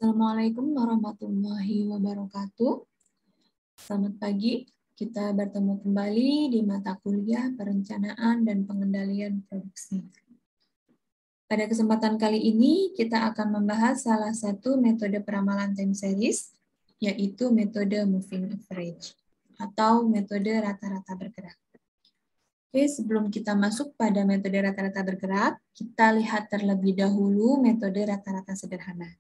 Assalamualaikum warahmatullahi wabarakatuh. Selamat pagi, kita bertemu kembali di mata kuliah Perencanaan dan Pengendalian Produksi. Pada kesempatan kali ini, kita akan membahas salah satu metode peramalan time series, yaitu metode moving average, atau metode rata-rata bergerak. Oke, sebelum kita masuk pada metode rata-rata bergerak, kita lihat terlebih dahulu metode rata-rata sederhana.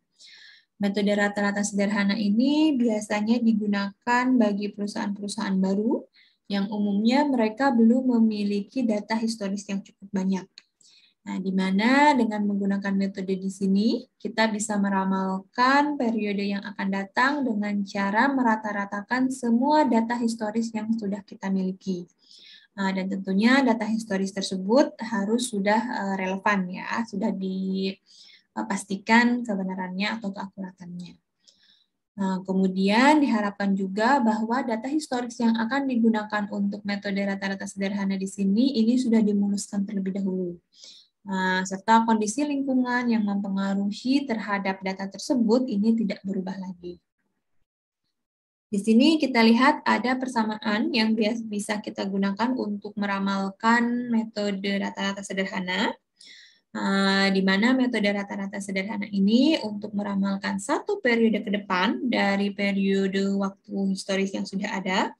Metode rata-rata sederhana ini biasanya digunakan bagi perusahaan-perusahaan baru yang umumnya mereka belum memiliki data historis yang cukup banyak. Nah, di mana dengan menggunakan metode di sini, kita bisa meramalkan periode yang akan datang dengan cara merata-ratakan semua data historis yang sudah kita miliki. Nah, dan tentunya data historis tersebut harus sudah relevan ya, sudah dipastikan kebenarannya atau keakuratannya. Nah, kemudian diharapkan juga bahwa data historis yang akan digunakan untuk metode rata-rata sederhana di sini ini sudah dimuluskan terlebih dahulu. Nah, serta kondisi lingkungan yang mempengaruhi terhadap data tersebut ini tidak berubah lagi. Di sini kita lihat ada persamaan yang bisa kita gunakan untuk meramalkan metode rata-rata sederhana, di mana metode rata-rata sederhana ini untuk meramalkan satu periode ke depan dari periode waktu historis yang sudah ada.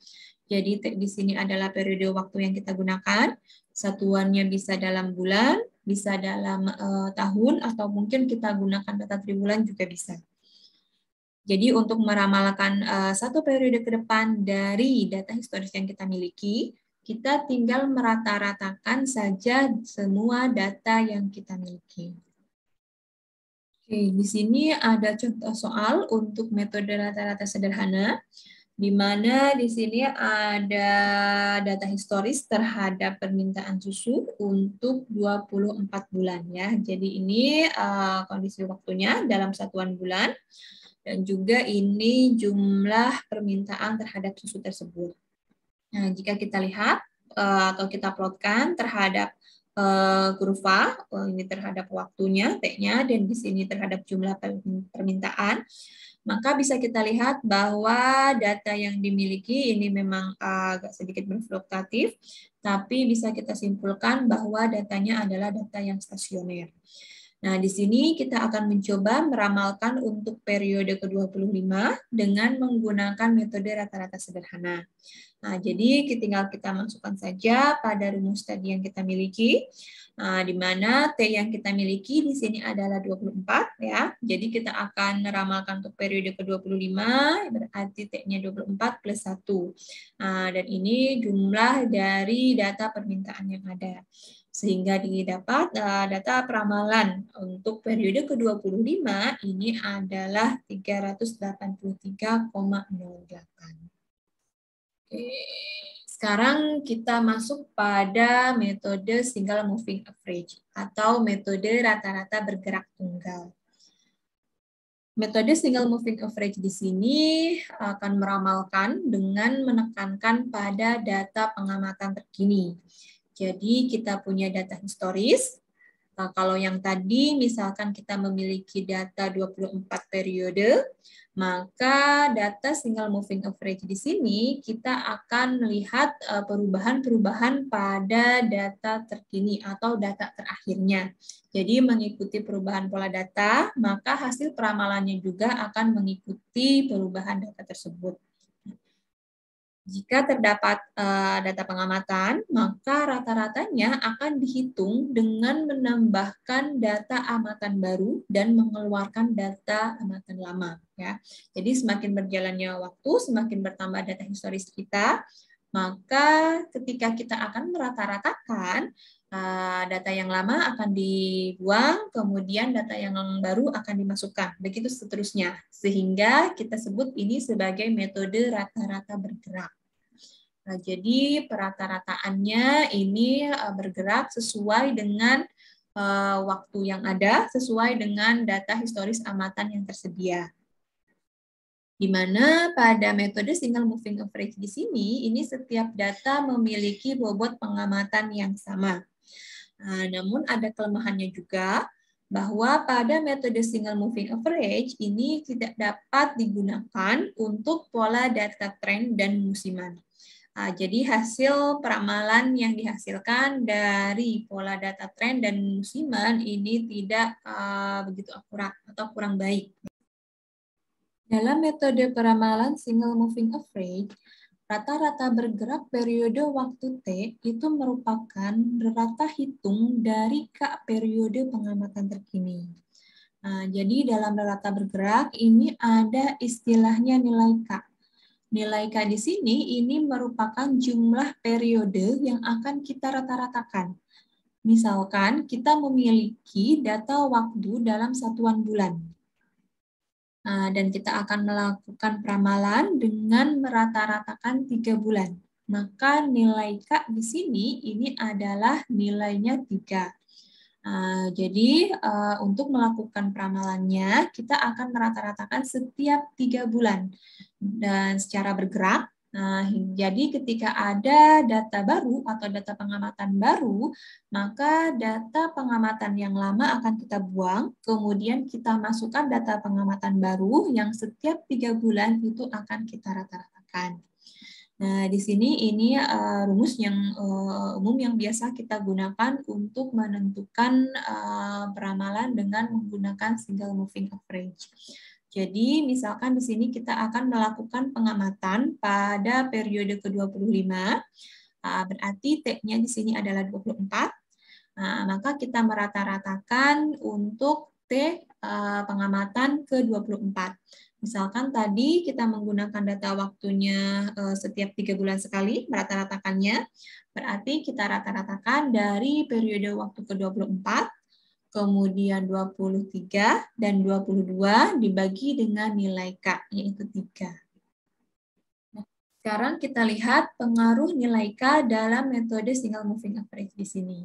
Jadi di sini adalah periode waktu yang kita gunakan, satuannya bisa dalam bulan, bisa dalam tahun, atau mungkin kita gunakan data triwulan juga bisa. Jadi untuk meramalkan satu periode ke depan dari data historis yang kita miliki, kita tinggal merata-ratakan saja semua data yang kita miliki. Oke, di sini ada contoh soal untuk metode rata-rata sederhana, di mana di sini ada data historis terhadap permintaan susu untuk 24 bulan ya. Jadi ini kondisi waktunya dalam satuan bulan. Dan juga ini jumlah permintaan terhadap susu tersebut. Nah, jika kita lihat atau kita plotkan terhadap kurva, ini terhadap waktunya, T-nya, dan di sini terhadap jumlah permintaan, maka bisa kita lihat bahwa data yang dimiliki ini memang agak sedikit berfluktuatif, tapi bisa kita simpulkan bahwa datanya adalah data yang stasioner. Nah, di sini kita akan mencoba meramalkan untuk periode ke-25 dengan menggunakan metode rata-rata sederhana. Nah, jadi tinggal kita masukkan saja pada rumus tadi yang kita miliki, di mana T yang kita miliki di sini adalah 24 ya. Jadi kita akan meramalkan untuk periode ke-25, berarti T-nya 24 plus 1. Dan ini jumlah dari data permintaan yang ada. Sehingga didapat data peramalan untuk periode ke-25 ini adalah 383,08. Oke, sekarang kita masuk pada metode single moving average atau metode rata-rata bergerak tunggal. Metode single moving average di sini akan meramalkan dengan menekankan pada data pengamatan terkini. Jadi kita punya data historis. Nah, kalau yang tadi misalkan kita memiliki data 24 periode, maka data single moving average di sini kita akan melihat perubahan-perubahan pada data terkini atau data terakhirnya. Jadi mengikuti perubahan pola data, maka hasil peramalannya juga akan mengikuti perubahan data tersebut. Jika terdapat data pengamatan, maka rata-ratanya akan dihitung dengan menambahkan data amatan baru dan mengeluarkan data amatan lama. Ya. Jadi semakin berjalannya waktu, semakin bertambah data historis kita, maka ketika kita akan merata-ratakan, data yang lama akan dibuang, kemudian data yang baru akan dimasukkan. Begitu seterusnya. Sehingga kita sebut ini sebagai metode rata-rata bergerak. Nah, jadi perata-rataannya ini bergerak sesuai dengan waktu yang ada, sesuai dengan data historis amatan yang tersedia. Di mana pada metode single moving average di sini, ini setiap data memiliki bobot pengamatan yang sama. Namun ada kelemahannya juga, bahwa pada metode single moving average ini tidak dapat digunakan untuk pola data tren dan musiman. Jadi hasil peramalan yang dihasilkan dari pola data tren dan musiman ini tidak begitu akurat atau kurang baik. Dalam metode peramalan single moving average, rata-rata bergerak periode waktu T itu merupakan rata hitung dari K periode pengamatan terkini. Jadi dalam rata bergerak ini ada istilahnya nilai K. Nilai K di sini ini merupakan jumlah periode yang akan kita rata-ratakan. Misalkan kita memiliki data waktu dalam satuan bulan. Dan kita akan melakukan peramalan dengan merata-ratakan 3 bulan. Maka nilai K di sini ini adalah nilainya 3. Jadi untuk melakukan peramalannya, kita akan merata-ratakan setiap 3 bulan. Dan secara bergerak, jadi ketika ada data baru atau data pengamatan baru, maka data pengamatan yang lama akan kita buang, kemudian kita masukkan data pengamatan baru yang setiap 3 bulan itu akan kita rata-ratakan. Nah, di sini ini rumus yang umum yang biasa kita gunakan untuk menentukan peramalan dengan menggunakan single moving average. Jadi, misalkan di sini kita akan melakukan pengamatan pada periode ke-25, berarti T-nya di sini adalah 24, maka kita merata-ratakan untuk T pengamatan ke-24. Misalkan tadi kita menggunakan data waktunya setiap 3 bulan sekali, merata-ratakannya, berarti kita rata-ratakan dari periode waktu ke-24, kemudian 23 dan 22 dibagi dengan nilai K, yaitu 3. Nah, sekarang kita lihat pengaruh nilai K dalam metode single moving average di sini.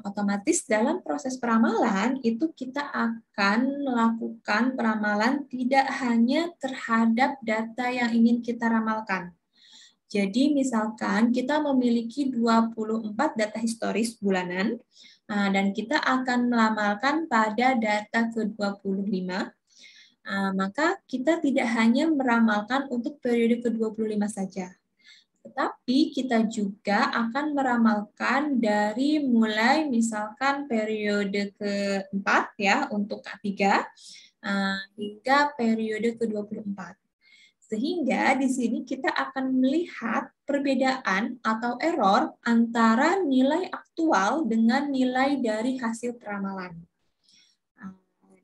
Otomatis dalam proses peramalan itu kita akan melakukan peramalan tidak hanya terhadap data yang ingin kita ramalkan. Jadi misalkan kita memiliki 24 data historis bulanan, dan kita akan meramalkan pada data ke-25, maka kita tidak hanya meramalkan untuk periode ke-25 saja. Tetapi kita juga akan meramalkan dari mulai misalkan periode ke-4 ya untuk K3 hingga periode ke-24. Sehingga di sini kita akan melihat perbedaan atau error antara nilai aktual dengan nilai dari hasil peramalan.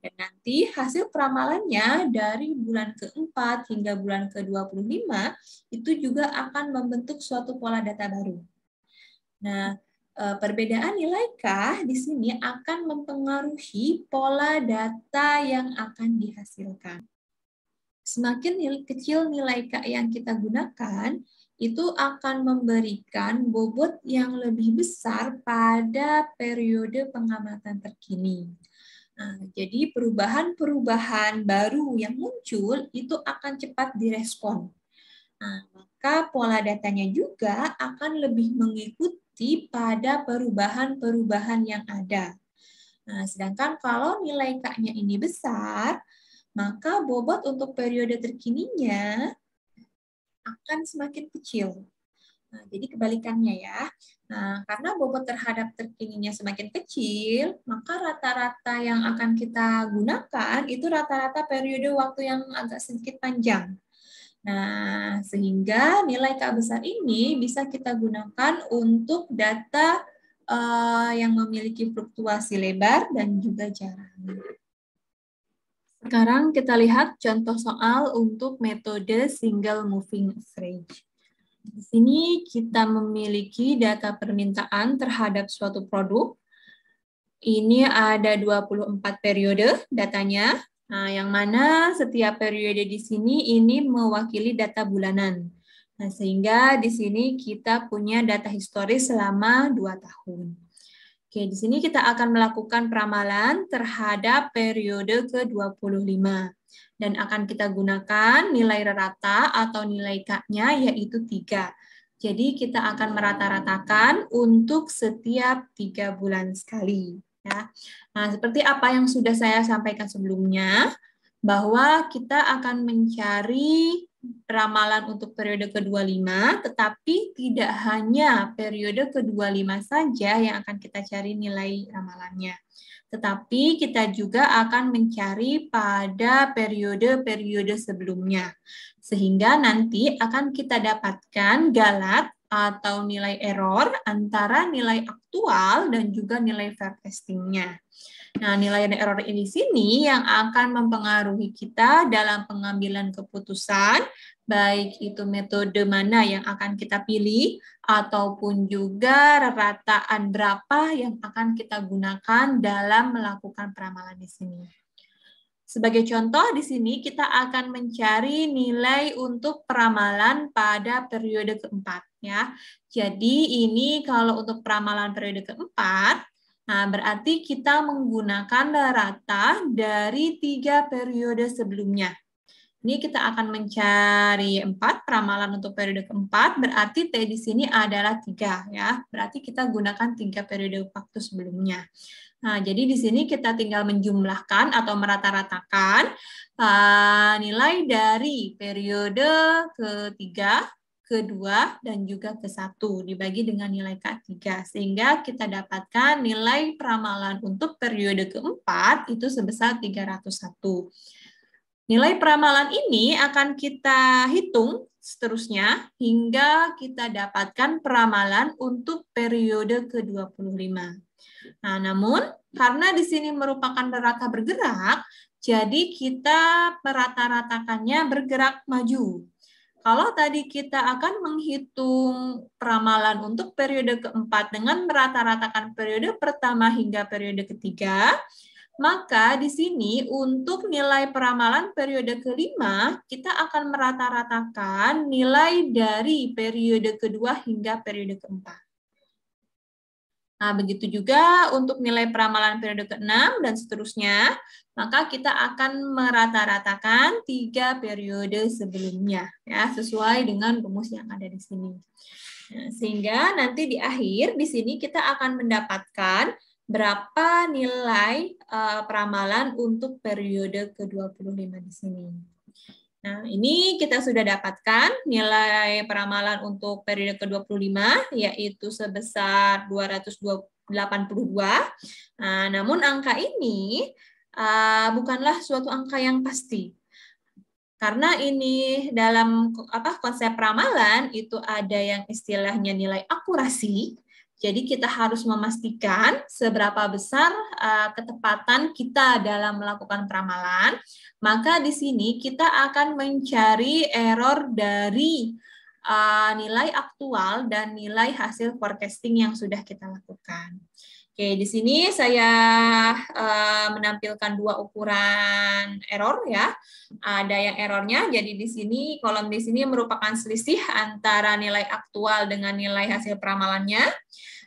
Dan nanti hasil peramalannya dari bulan ke-4 hingga bulan ke-25 itu juga akan membentuk suatu pola data baru. Nah, perbedaan nilai K di sini akan mempengaruhi pola data yang akan dihasilkan. Semakin kecil nilai K yang kita gunakan, itu akan memberikan bobot yang lebih besar pada periode pengamatan terkini. Jadi perubahan-perubahan baru yang muncul itu akan cepat direspon. Maka pola datanya juga akan lebih mengikuti pada perubahan-perubahan yang ada. Sedangkan kalau nilai K-nya ini besar, maka bobot untuk periode terkininya akan semakin kecil. Jadi kebalikannya ya. Karena bobot terhadap terkininya semakin kecil, maka rata-rata yang akan kita gunakan itu rata-rata periode waktu yang agak sedikit panjang. Sehingga nilai K besar ini bisa kita gunakan untuk data yang memiliki fluktuasi lebar dan juga jarang. Sekarang kita lihat contoh soal untuk metode single moving average. Di sini kita memiliki data permintaan terhadap suatu produk. Ini ada 24 periode datanya, yang mana setiap periode di sini ini mewakili data bulanan. Sehingga di sini kita punya data historis selama 2 tahun. Oke, di sini kita akan melakukan peramalan terhadap periode ke-25. Dan akan kita gunakan nilai rata atau nilai K-nya yaitu 3. Jadi kita akan merata-ratakan untuk setiap 3 bulan sekali. Ya. Nah, seperti apa yang sudah saya sampaikan sebelumnya, bahwa kita akan mencari ramalan untuk periode ke-25, tetapi tidak hanya periode ke-25 saja yang akan kita cari nilai ramalannya. Tetapi kita juga akan mencari pada periode-periode sebelumnya. Sehingga nanti akan kita dapatkan galat atau nilai error antara nilai aktual dan juga nilai fair testingnya. Nah, nilai error di sini yang akan mempengaruhi kita dalam pengambilan keputusan, baik itu metode mana yang akan kita pilih, ataupun juga rataan berapa yang akan kita gunakan dalam melakukan peramalan di sini. Sebagai contoh, di sini kita akan mencari nilai untuk peramalan pada periode keempat. Ya. Jadi ini kalau untuk peramalan periode keempat, nah, berarti kita menggunakan rata dari 3 periode sebelumnya. Ini kita akan mencari 4 peramalan untuk periode keempat, berarti T di sini adalah 3. Ya. Berarti kita gunakan 3 periode waktu sebelumnya. Nah, jadi di sini kita tinggal menjumlahkan atau merata-ratakan nilai dari periode ketiga, kedua, dan juga ke-1 dibagi dengan nilai K3, sehingga kita dapatkan nilai peramalan untuk periode keempat itu sebesar 301. Nilai peramalan ini akan kita hitung seterusnya hingga kita dapatkan peramalan untuk periode ke-25. Nah, namun karena di sini merupakan rata bergerak, jadi kita merata-ratakannya bergerak maju. Kalau tadi kita akan menghitung peramalan untuk periode keempat dengan merata-ratakan periode pertama hingga periode ketiga, maka di sini untuk nilai peramalan periode kelima, kita akan merata-ratakan nilai dari periode kedua hingga periode keempat. Nah, begitu juga untuk nilai peramalan periode ke-6 dan seterusnya, maka kita akan merata-ratakan 3 periode sebelumnya, ya, sesuai dengan rumus yang ada di sini. Nah, sehingga nanti di akhir, di sini kita akan mendapatkan berapa nilai peramalan untuk periode ke-25 di sini. Nah, ini kita sudah dapatkan nilai peramalan untuk periode ke-25, yaitu sebesar 282. Nah, namun angka ini bukanlah suatu angka yang pasti. Karena ini dalam konsep peramalan itu ada yang istilahnya nilai akurasi. Jadi kita harus memastikan seberapa besar ketepatan kita dalam melakukan peramalan. Maka di sini kita akan mencari error dari nilai aktual dan nilai hasil forecasting yang sudah kita lakukan. Oke, di sini saya menampilkan 2 ukuran error ya. Ada yang errornya, jadi di sini kolom di sini merupakan selisih antara nilai aktual dengan nilai hasil peramalannya.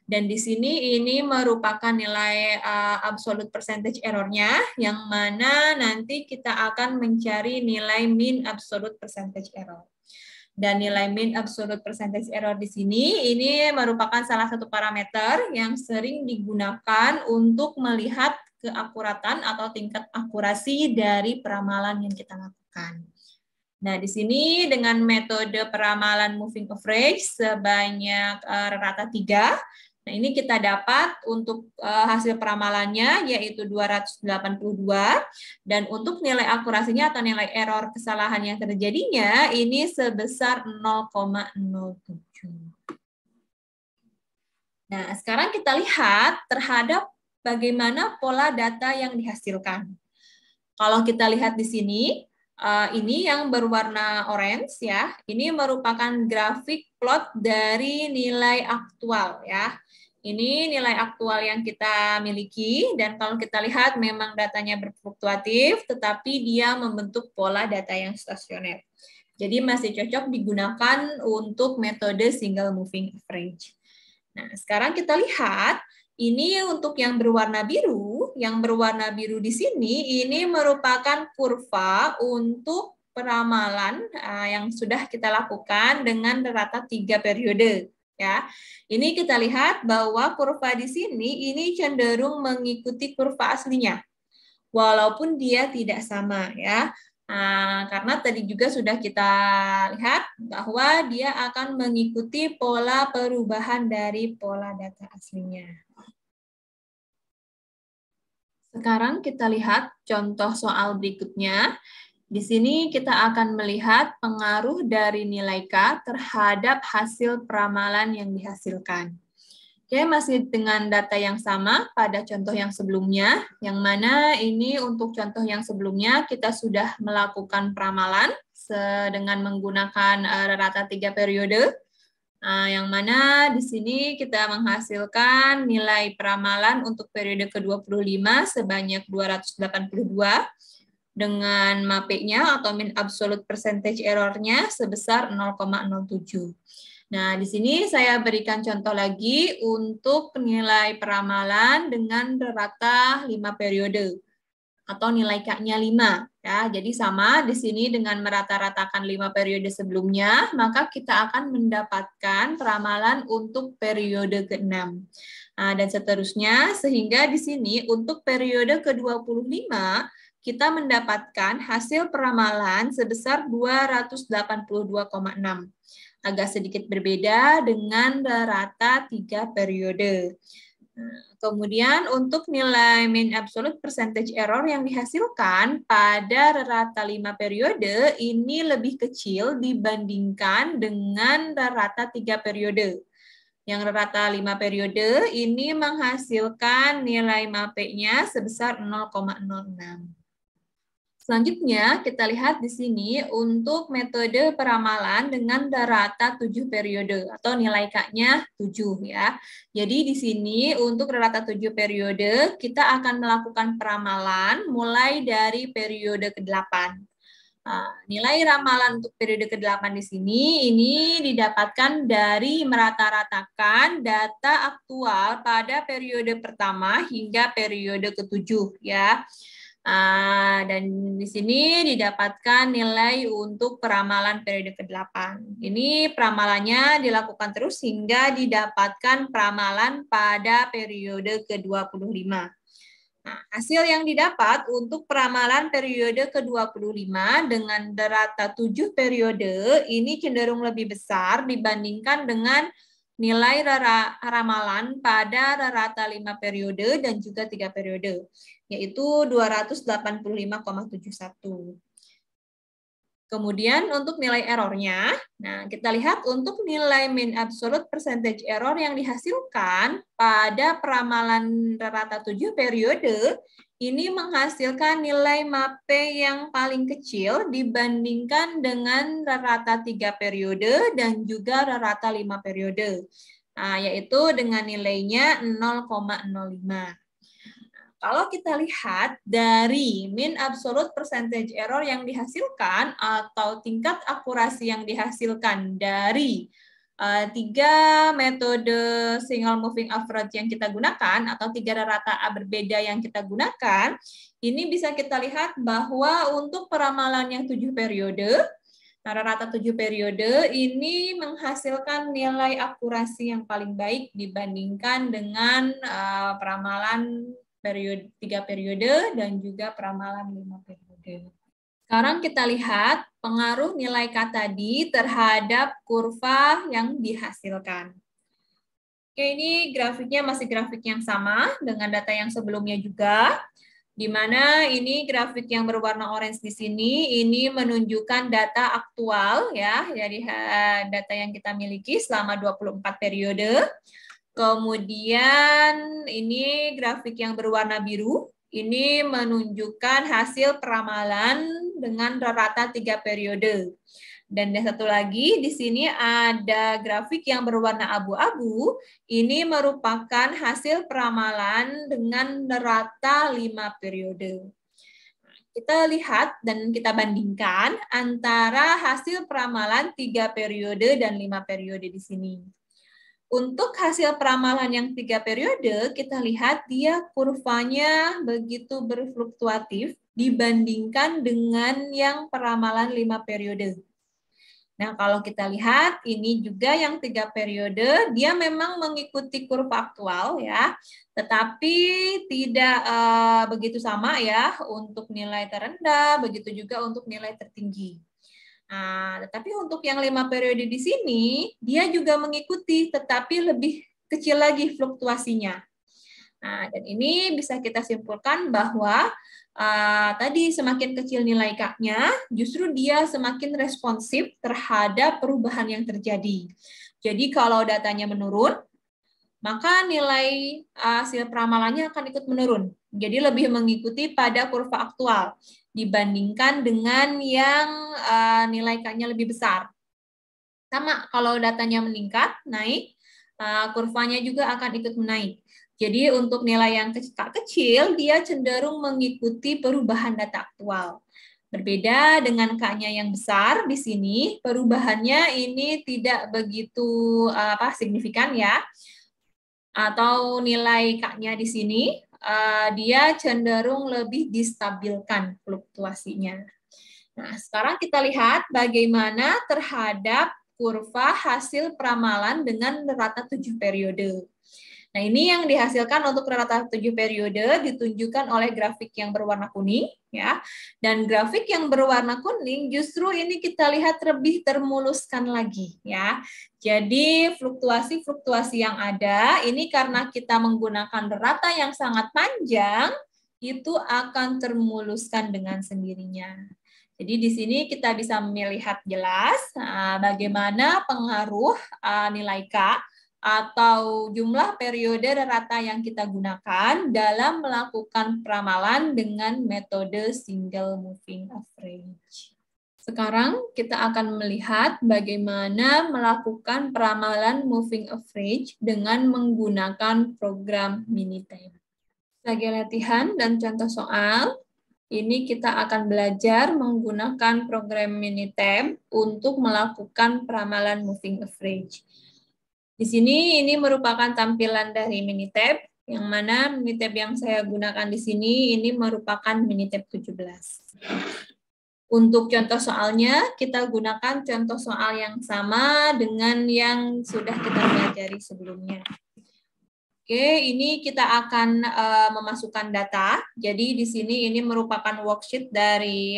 Dan di sini ini merupakan nilai absolute percentage errornya, yang mana nanti kita akan mencari nilai mean absolute percentage error. Dan nilai mean absolute percentage error di sini ini merupakan salah satu parameter yang sering digunakan untuk melihat keakuratan atau tingkat akurasi dari peramalan yang kita lakukan. Nah, di sini dengan metode peramalan moving average sebanyak rata 3. Nah, ini kita dapat untuk hasil peramalannya yaitu 282, dan untuk nilai akurasinya atau nilai error kesalahan yang terjadinya ini sebesar 0,07. Nah, sekarang kita lihat terhadap bagaimana pola data yang dihasilkan. Kalau kita lihat di sini, ini yang berwarna orange ya, ini merupakan grafik plot dari nilai aktual ya. Ini nilai aktual yang kita miliki, dan kalau kita lihat memang datanya berfluktuatif, tetapi dia membentuk pola data yang stasioner. Jadi masih cocok digunakan untuk metode single moving average. Nah, sekarang kita lihat, ini untuk yang berwarna biru di sini, ini merupakan kurva untuk peramalan yang sudah kita lakukan dengan rata 3 periode. ya. Ini kita lihat bahwa kurva di sini ini cenderung mengikuti kurva aslinya, walaupun dia tidak sama ya. Nah, karena tadi juga sudah kita lihat bahwa dia akan mengikuti pola perubahan dari pola data aslinya. Sekarang kita lihat contoh soal berikutnya. Di sini kita akan melihat pengaruh dari nilai K terhadap hasil peramalan yang dihasilkan. Oke, masih dengan data yang sama pada contoh yang sebelumnya, yang mana ini untuk contoh yang sebelumnya kita sudah melakukan peramalan dengan menggunakan rata 3 periode. Yang mana di sini kita menghasilkan nilai peramalan untuk periode ke-25 sebanyak 282 dengan MAPE-nya atau mean absolute percentage error-nya sebesar 0,07. Nah, di sini saya berikan contoh lagi untuk nilai peramalan dengan rata 5 periode atau nilai K-nya 5. Ya, jadi sama di sini dengan merata-ratakan 5 periode sebelumnya, maka kita akan mendapatkan peramalan untuk periode ke-6. Nah, dan seterusnya, sehingga di sini untuk periode ke-25, kita mendapatkan hasil peramalan sebesar 282,6. Agak sedikit berbeda dengan rata 3 periode. Kemudian untuk nilai mean absolute percentage error yang dihasilkan pada rata 5 periode ini lebih kecil dibandingkan dengan rata 3 periode. Yang rata 5 periode ini menghasilkan nilai MAPE-nya sebesar 0,06. Selanjutnya, kita lihat di sini untuk metode peramalan dengan rata 7 periode atau nilai K-nya 7 ya. Jadi di sini untuk rata 7 periode kita akan melakukan peramalan mulai dari periode ke-8. Nilai ramalan untuk periode ke-8 di sini ini didapatkan dari merata-ratakan data aktual pada periode pertama hingga periode ke-7 ya. Dan di sini didapatkan nilai untuk peramalan periode ke-8. Ini peramalannya dilakukan terus hingga didapatkan peramalan pada periode ke-25. Nah, hasil yang didapat untuk peramalan periode ke-25 dengan rata 7 periode ini cenderung lebih besar dibandingkan dengan nilai ramalan pada rata 5 periode dan juga 3 periode, yaitu 285,71. Kemudian untuk nilai errornya, nah kita lihat untuk nilai mean absolute percentage error yang dihasilkan pada peramalan rata 7 periode, ini menghasilkan nilai MAPE yang paling kecil dibandingkan dengan rata 3 periode dan juga rata 5 periode, yaitu dengan nilainya 0,05. Kalau kita lihat dari mean absolute percentage error yang dihasilkan atau tingkat akurasi yang dihasilkan dari 3 metode single moving average yang kita gunakan atau 3 rata berbeda yang kita gunakan, ini bisa kita lihat bahwa untuk peramalan yang 7 periode, rata 7 periode ini menghasilkan nilai akurasi yang paling baik dibandingkan dengan peramalan periode 3 periode dan juga peramalan 5 periode. Sekarang kita lihat pengaruh nilai K tadi terhadap kurva yang dihasilkan. Oke, ini grafiknya masih grafik yang sama dengan data yang sebelumnya juga, di mana ini grafik yang berwarna orange di sini ini menunjukkan data aktual ya, jadi data yang kita miliki selama 24 periode. Kemudian ini grafik yang berwarna biru, ini menunjukkan hasil peramalan dengan rata 3 periode. Dan yang satu lagi di sini ada grafik yang berwarna abu-abu, ini merupakan hasil peramalan dengan rata 5 periode. Kita lihat dan kita bandingkan antara hasil peramalan 3 periode dan 5 periode di sini. Untuk hasil peramalan yang 3 periode, kita lihat dia kurvanya begitu berfluktuatif dibandingkan dengan yang peramalan 5 periode. Nah, kalau kita lihat ini juga yang 3 periode, dia memang mengikuti kurva aktual ya, tetapi tidak begitu sama ya untuk nilai terendah, begitu juga untuk nilai tertinggi. Nah, tetapi untuk yang 5 periode di sini, dia juga mengikuti, tetapi lebih kecil lagi fluktuasinya. Nah, dan ini bisa kita simpulkan bahwa tadi semakin kecil nilai K-nya, justru dia semakin responsif terhadap perubahan yang terjadi. Jadi kalau datanya menurun, maka nilai hasil peramalannya akan ikut menurun. Jadi lebih mengikuti pada kurva aktual dibandingkan dengan yang nilai K-nya lebih besar. Sama, kalau datanya meningkat, naik, kurvanya juga akan ikut menaik. Jadi untuk nilai yang kecil, dia cenderung mengikuti perubahan data aktual. Berbeda dengan K-nya yang besar di sini, perubahannya ini tidak begitu signifikan ya. Atau nilai K-nya di sini, dia cenderung lebih distabilkan fluktuasinya. Nah, sekarang kita lihat bagaimana terhadap kurva hasil peramalan dengan rata 7 periode. Nah, ini yang dihasilkan untuk rata 7 periode ditunjukkan oleh grafik yang berwarna kuning ya. Dan grafik yang berwarna kuning justru ini kita lihat lebih termuluskan lagi ya. Jadi fluktuasi-fluktuasi yang ada ini karena kita menggunakan rata yang sangat panjang itu akan termuluskan dengan sendirinya. Jadi di sini kita bisa melihat jelas bagaimana pengaruh nilai K atau jumlah periode rata yang kita gunakan dalam melakukan peramalan dengan metode single moving average. Sekarang kita akan melihat bagaimana melakukan peramalan moving average dengan menggunakan program Minitab. Sebagai latihan dan contoh soal, ini kita akan belajar menggunakan program Minitab untuk melakukan peramalan moving average. Di sini ini merupakan tampilan dari Minitab, yang mana Minitab yang saya gunakan di sini ini merupakan Minitab 17. Untuk contoh soalnya, kita gunakan contoh soal yang sama dengan yang sudah kita pelajari sebelumnya. Oke, ini kita akan memasukkan data. Jadi di sini ini merupakan worksheet dari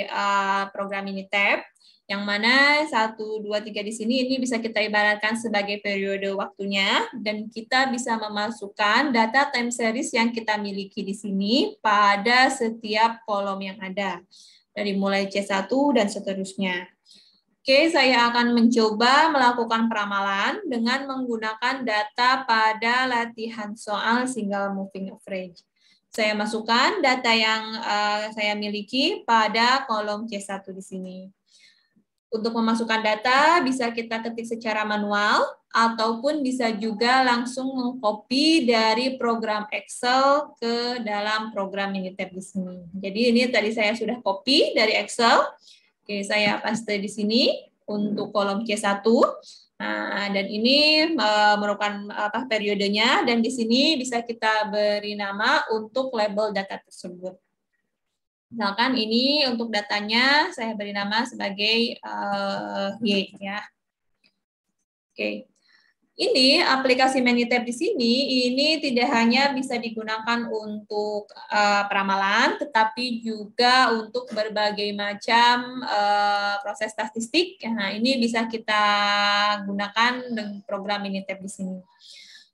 program Minitab, yang mana 1, 2, 3 di sini ini bisa kita ibaratkan sebagai periode waktunya, dan kita bisa memasukkan data time series yang kita miliki di sini pada setiap kolom yang ada, dari mulai C1 dan seterusnya. Oke, saya akan mencoba melakukan peramalan dengan menggunakan data pada latihan soal single moving average. Saya masukkan data yang saya miliki pada kolom C1 di sini. Untuk memasukkan data, bisa kita ketik secara manual, ataupun bisa juga langsung mengcopy dari program Excel ke dalam program Minitab di sini. Jadi ini tadi saya sudah copy dari Excel. Oke, saya paste di sini untuk kolom C1. Nah, dan ini merupakan periodenya, dan di sini bisa kita beri nama untuk label data tersebut. Misalkan ini untuk datanya saya beri nama sebagai Y ya. Oke. Ini aplikasi Minitab di sini ini tidak hanya bisa digunakan untuk peramalan, tetapi juga untuk berbagai macam proses statistik. Nah, ini bisa kita gunakan dengan program Minitab di sini.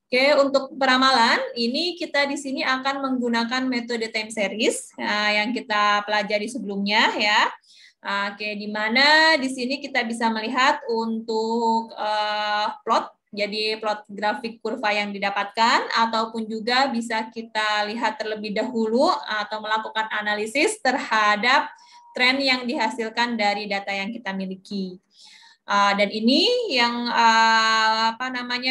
Oke, untuk peramalan ini kita di sini akan menggunakan metode time series yang kita pelajari sebelumnya ya. Oke, di mana di sini kita bisa melihat untuk plot, jadi plot grafik kurva yang didapatkan, ataupun juga bisa kita lihat terlebih dahulu atau melakukan analisis terhadap tren yang dihasilkan dari data yang kita miliki. Dan ini yang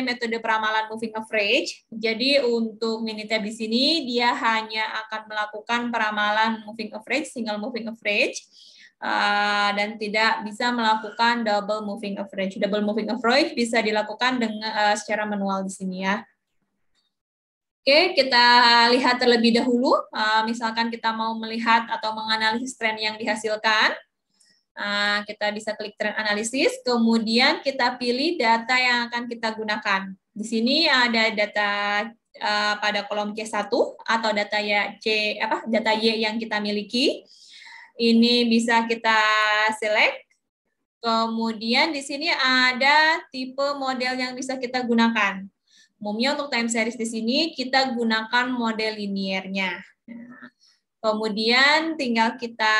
metode peramalan moving average. Jadi untuk Minitab di sini dia hanya akan melakukan peramalan moving average, single moving average, dan tidak bisa melakukan double moving average. Double moving average bisa dilakukan dengan secara manual di sini ya. Oke, kita lihat terlebih dahulu. Misalkan kita mau melihat atau menganalisis tren yang dihasilkan. Kita bisa klik trend analysis, kemudian kita pilih data yang akan kita gunakan. Di sini ada data pada kolom C1 atau data data Y yang kita miliki. Ini bisa kita select. Kemudian di sini ada tipe model yang bisa kita gunakan. Umumnya untuk time series di sini kita gunakan model linearnya. Kemudian tinggal kita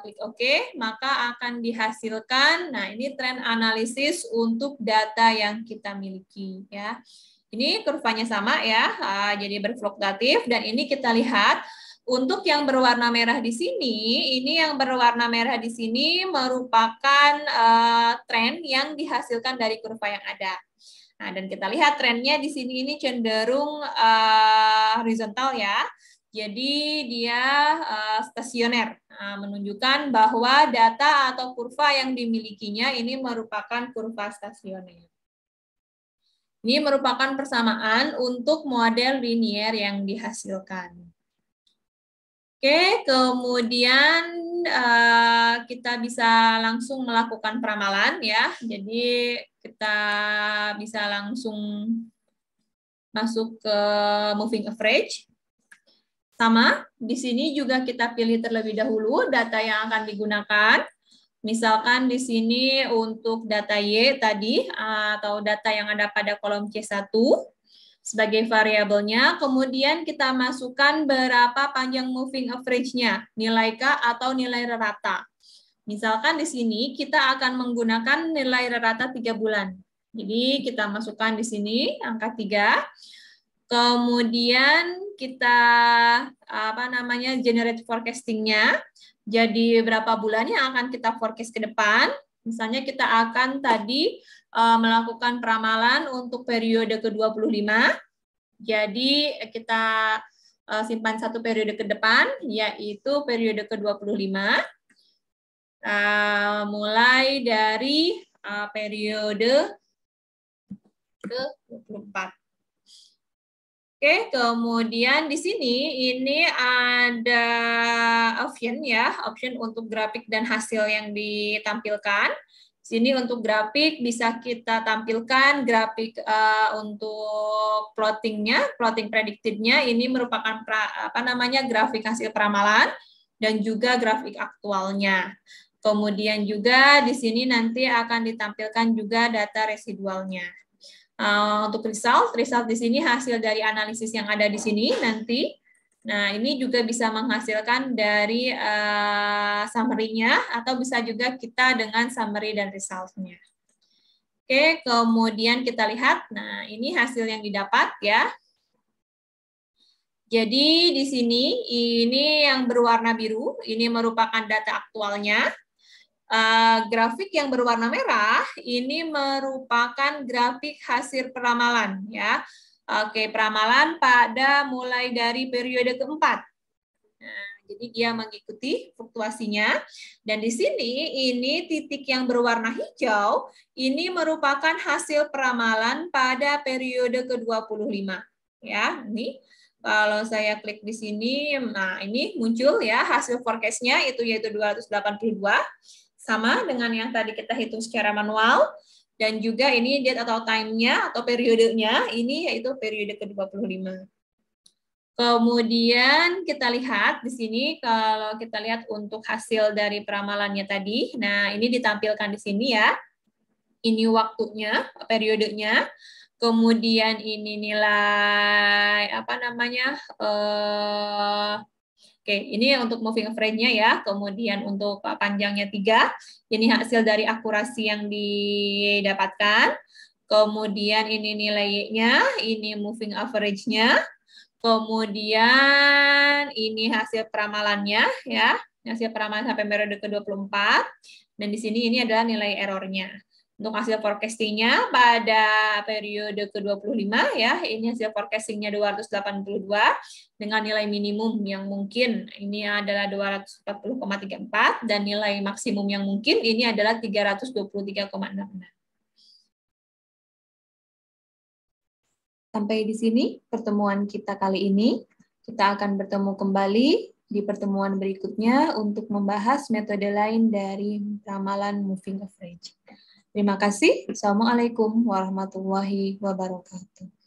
klik OK, maka akan dihasilkan. Nah, ini trend analisis untuk data yang kita miliki ya. Ini kurvanya sama ya, jadi berfluktuatif, dan ini kita lihat untuk yang berwarna merah di sini, merupakan tren yang dihasilkan dari kurva yang ada. Nah, dan kita lihat trennya di sini ini cenderung horizontal ya. Jadi dia stasioner, menunjukkan bahwa data atau kurva yang dimilikinya ini merupakan kurva stasioner. Ini merupakan persamaan untuk model linear yang dihasilkan. Oke, kemudian kita bisa langsung melakukan peramalan ya. Jadi kita bisa langsung masuk ke moving average. Sama, di sini juga kita pilih terlebih dahulu data yang akan digunakan. Misalkan di sini untuk data Y tadi, atau data yang ada pada kolom C1 sebagai variabelnya, kemudian kita masukkan berapa panjang moving average-nya, nilai K atau nilai rata. Misalkan di sini kita akan menggunakan nilai rata 3 bulan. Jadi kita masukkan di sini angka 3. Kemudian kita generate forecasting-nya. Jadi berapa bulan yang akan kita forecast ke depan. Misalnya kita akan tadi melakukan peramalan untuk periode ke-25. Jadi kita simpan satu periode ke depan, yaitu periode ke-25. Mulai dari periode ke-24. Oke, kemudian di sini ini ada option ya, option untuk grafik dan hasil yang ditampilkan. Sini untuk grafik bisa kita tampilkan grafik untuk plottingnya, plotting predicted-nya ini merupakan grafik hasil peramalan dan juga grafik aktualnya. Kemudian juga di sini nanti akan ditampilkan juga data residualnya. Untuk result di sini hasil dari analisis yang ada di sini nanti. Nah, ini juga bisa menghasilkan dari summary-nya atau bisa juga kita dengan summary dan result-nya. Oke, kemudian kita lihat. Nah, ini hasil yang didapat ya. Jadi di sini ini yang berwarna biru, ini merupakan data aktualnya. Grafik yang berwarna merah ini merupakan grafik hasil peramalan ya. Oke, peramalan pada mulai dari periode keempat. Nah, jadi dia mengikuti fluktuasinya. Dan di sini ini titik yang berwarna hijau ini merupakan hasil peramalan pada periode ke-25 ya. Ini kalau saya klik di sini, nah ini muncul ya hasil forecast-nya itu yaitu 282. Sama dengan yang tadi kita hitung secara manual, dan juga ini date atau time-nya atau periodenya, ini yaitu periode ke-25. Kemudian kita lihat di sini, kalau kita lihat untuk hasil dari peramalannya tadi, nah ini ditampilkan di sini ya, ini waktunya, periodenya, kemudian ini nilai, Oke, ini untuk moving average-nya ya, kemudian untuk panjangnya 3, ini hasil dari akurasi yang didapatkan, kemudian ini nilainya, ini moving average-nya, kemudian ini hasil peramalannya ya, hasil peramalan sampai periode ke-24, dan di sini ini adalah nilai error-nya. Untuk hasil forecasting-nya pada periode ke-25 ya, ini hasil forecasting-nya 282 dengan nilai minimum yang mungkin ini adalah 240,34 dan nilai maksimum yang mungkin ini adalah 323,66. Sampai di sini pertemuan kita kali ini. Kita akan bertemu kembali di pertemuan berikutnya untuk membahas metode lain dari ramalan moving average. Terima kasih. Assalamualaikum warahmatullahi wabarakatuh.